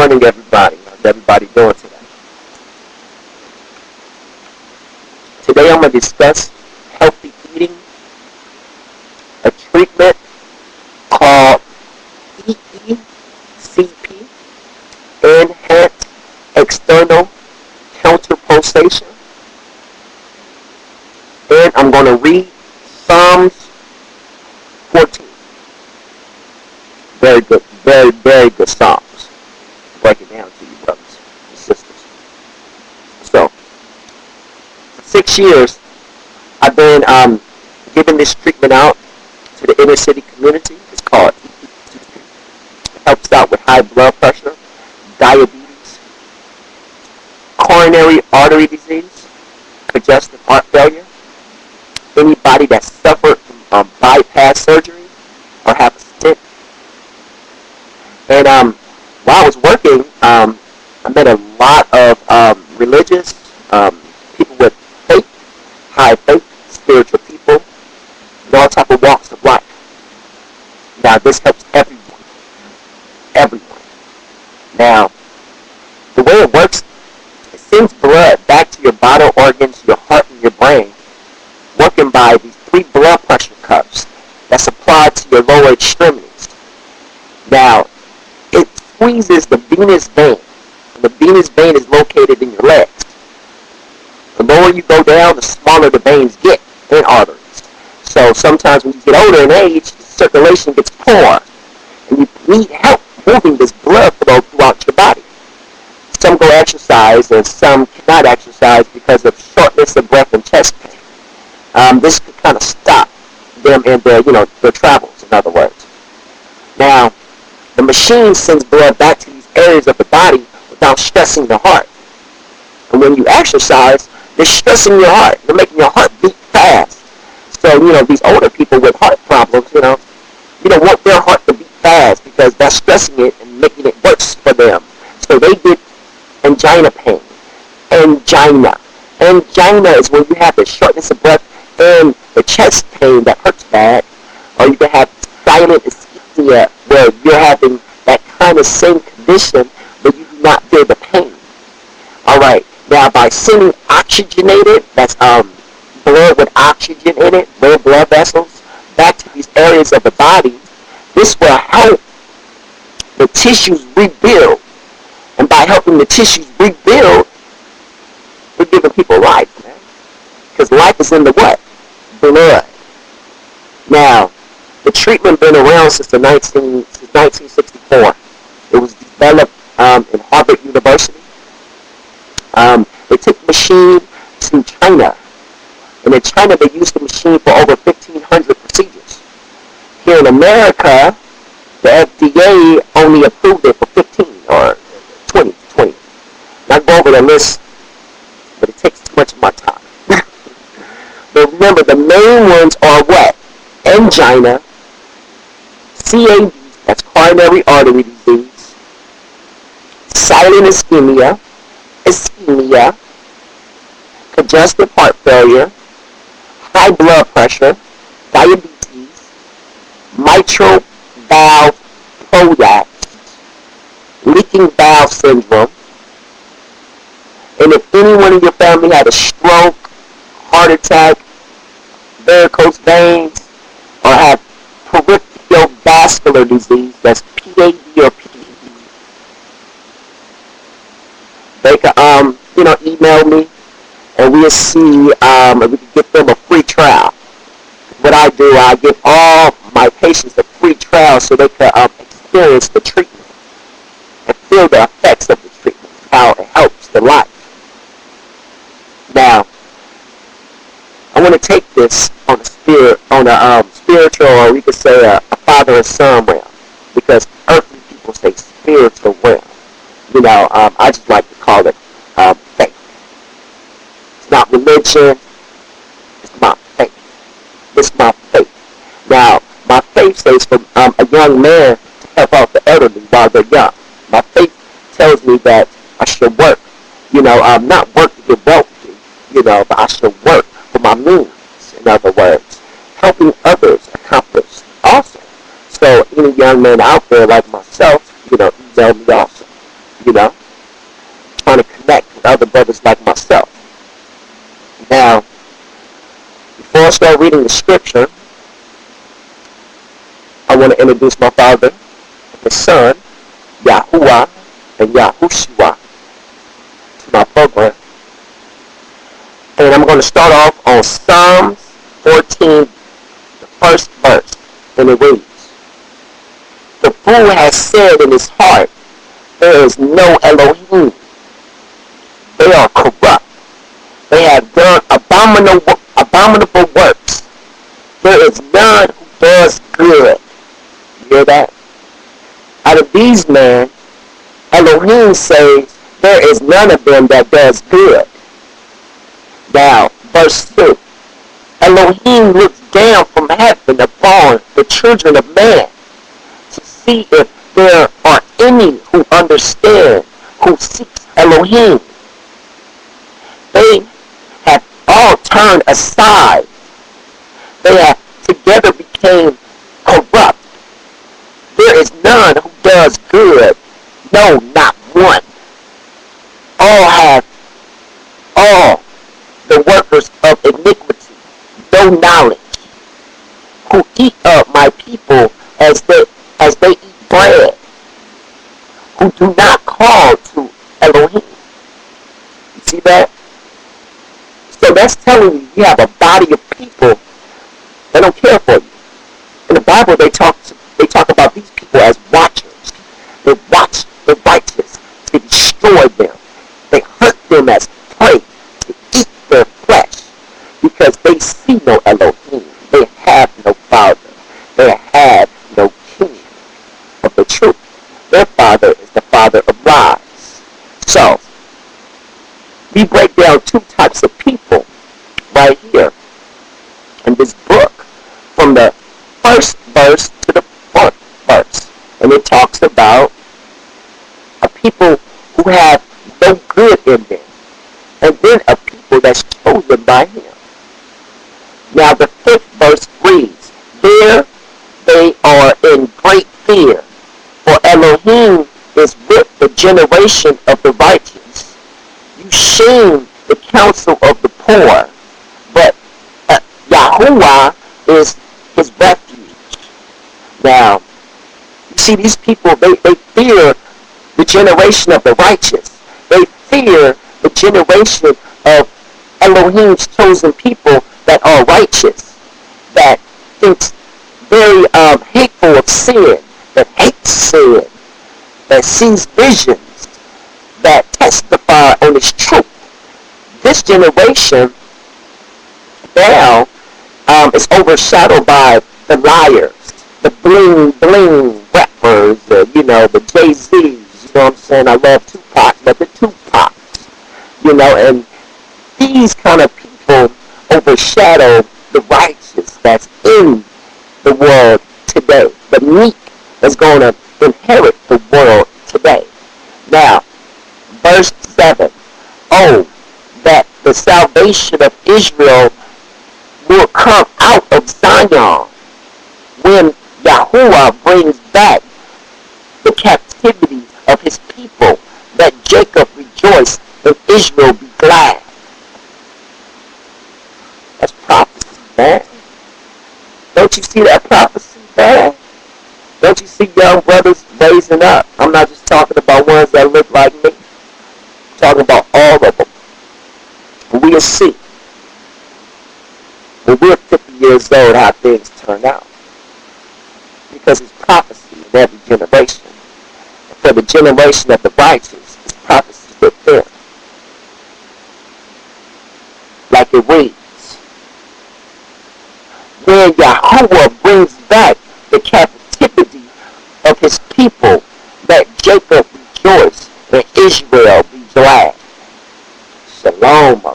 morning, everybody. How's everybody doing today? Today I'm going to discuss healthy eating, a treatment called EECP, Enhanced External Counter Pulsation, and I'm going to read Psalms 14. Very good, very good Psalms. Break it down to you, brothers and sisters. So, for 6 years, I've been giving this treatment out to the inner city community. It's called EECP. It helps out with high blood pressure, diabetes, coronary artery disease, congestive heart failure, anybody that suffered from bypass surgery or have a stent. And while I was working, I met a lot of religious people with faith, high faith, spiritual people, in all type of walks of life. Now, this helps everyone. Everyone. Now, the way it works, it sends blood back to your vital organs, your heart, and your brain, working by these 3 blood pressure cuffs that's applied to your lower extremities. Now, it squeezes the venous vein. And the venous vein is located in your legs. The lower you go down, the smaller the veins get, and arteries. So sometimes when you get older in age, circulation gets poor, and you need help moving this blood flow throughout your body. Some go exercise, and some cannot exercise because of shortness of breath and chest pain. This could kind of stop them in their travels, in other words. Now, the machine sends blood back to these areas of the body without stressing the heart. And when you exercise, they're stressing your heart. They're making your heart beat fast. So, these older people with heart problems, you don't want their heart to beat fast because that's stressing it and making it worse for them. So they get angina pain. Angina. Angina is when you have the shortness of breath and the chest pain that hurts bad. Or you can have silent ischemia where you're having that kind of same condition but you do not feel the pain. Alright, now by sending oxygenated, that's blood with oxygen in it, blood vessels, back to these areas of the body, this will help the tissues rebuild. And by helping the tissues rebuild, we're giving people life, man. Because life is in the what? Blood. Now, the treatment been around since 1964. It was developed in Harvard University. They took the machine to China. And in China, they used the machine for over 1,500 procedures. Here in America, the FDA only approved it for 15 or 20. Not go over the list, but it takes too much of my time. But remember, the main ones are what? Angina, CAD, that's coronary artery disease, silent ischemia, congestive heart failure, high blood pressure, diabetes, mitral valve prolapse, leaking valve syndrome, and if anyone in your family had a stroke, heart attack, varicose veins, or have peripheral vascular disease, that's PAD or PED, they can, email me, and we'll see if we can get them a free trial. What I do, I give all my patients a free trial so they can experience the treatment and feel the effects of the treatment, how it helps the life. Now, I want to take this on a spiritual, or we could say a father and son realm, because earthly people say spiritual realm. I just like to call it faith. It's not religion. It's my faith. It's my faith. Now, my faith says from a young man to help out the elderly while they're young. My faith tells me that I should work. Not work to get wealthy, but I should work for my means. In other words, helping others accomplish also. So any young man out there like myself, email me also. you know, trying to connect with other brothers like myself. Now, before I start reading the scripture, I want to introduce my father, his son, Yahuwah and Yahushua, to my program. And I'm going to start off on Psalms 14, the first verse, and it reads, "The fool has said in his heart, there is no Elohim. They are corrupt. They have done abominable works. There is none who does good." You hear that? Out of these men, Elohim says, there is none of them that does good. Now, verse 2. Elohim looks down from heaven upon the children of man to see if there are any who understand, who seeks Elohim. They have all turned aside. They have together became corrupt. There is none who does good, no, not one. All the workers of iniquity, no knowledge, who eat up my people as they eat bread, who do not call to Elohim. You see that? So that's telling you have a body of people that don't care for you. In the Bible, they talk about these people as watchers. They watch the righteous to destroy them. They hunt them as prey to eat their flesh because they see no Elohim. They have no Father. They have no King of the truth. Their Father is the Father of lies. So, we break down two types of people right here in this book from the first verse to the fourth verse. And it talks about a people who have no good in them. And then a people that's chosen by him. Now the fifth verse reads, "There they are in great fear, for Elohim is with the generation of the righteous. You shame the counsel of the poor, but Yahuwah is his refuge." Now, you see these people, they fear the generation of the righteous. They fear the generation of Elohim's chosen people that are righteous, that thinks very hateful of sin, that hates sin, that sees visions, that testify on his truth. This generation now is overshadowed by the liars, the bling bling rappers, the Jay-Z's, you know what I'm saying? I love Tupac, but the Tupacs, and these kind of people overshadow the righteous that's in the world today. The meek is going to inherit the world today. Now, verse 7. "Oh, that the salvation of Israel will come out of Zion when Yahuwah brings back the captivity of his people, that Jacob rejoice and Israel be glad." That's prophecy, man. Don't you see that prophecy, man? Don't you see young brothers raising up? I'm not just talking about ones that look like me. I'm talking about all of them. We'll see when we're 50 years old how things turn out. Because it's prophecy in every generation. And for the generation of the righteous, it's prophecy with them. Like it reads, "When Yahuwah brings back the captivity of his people, that Jacob rejoice and Israel be glad." Shalom, my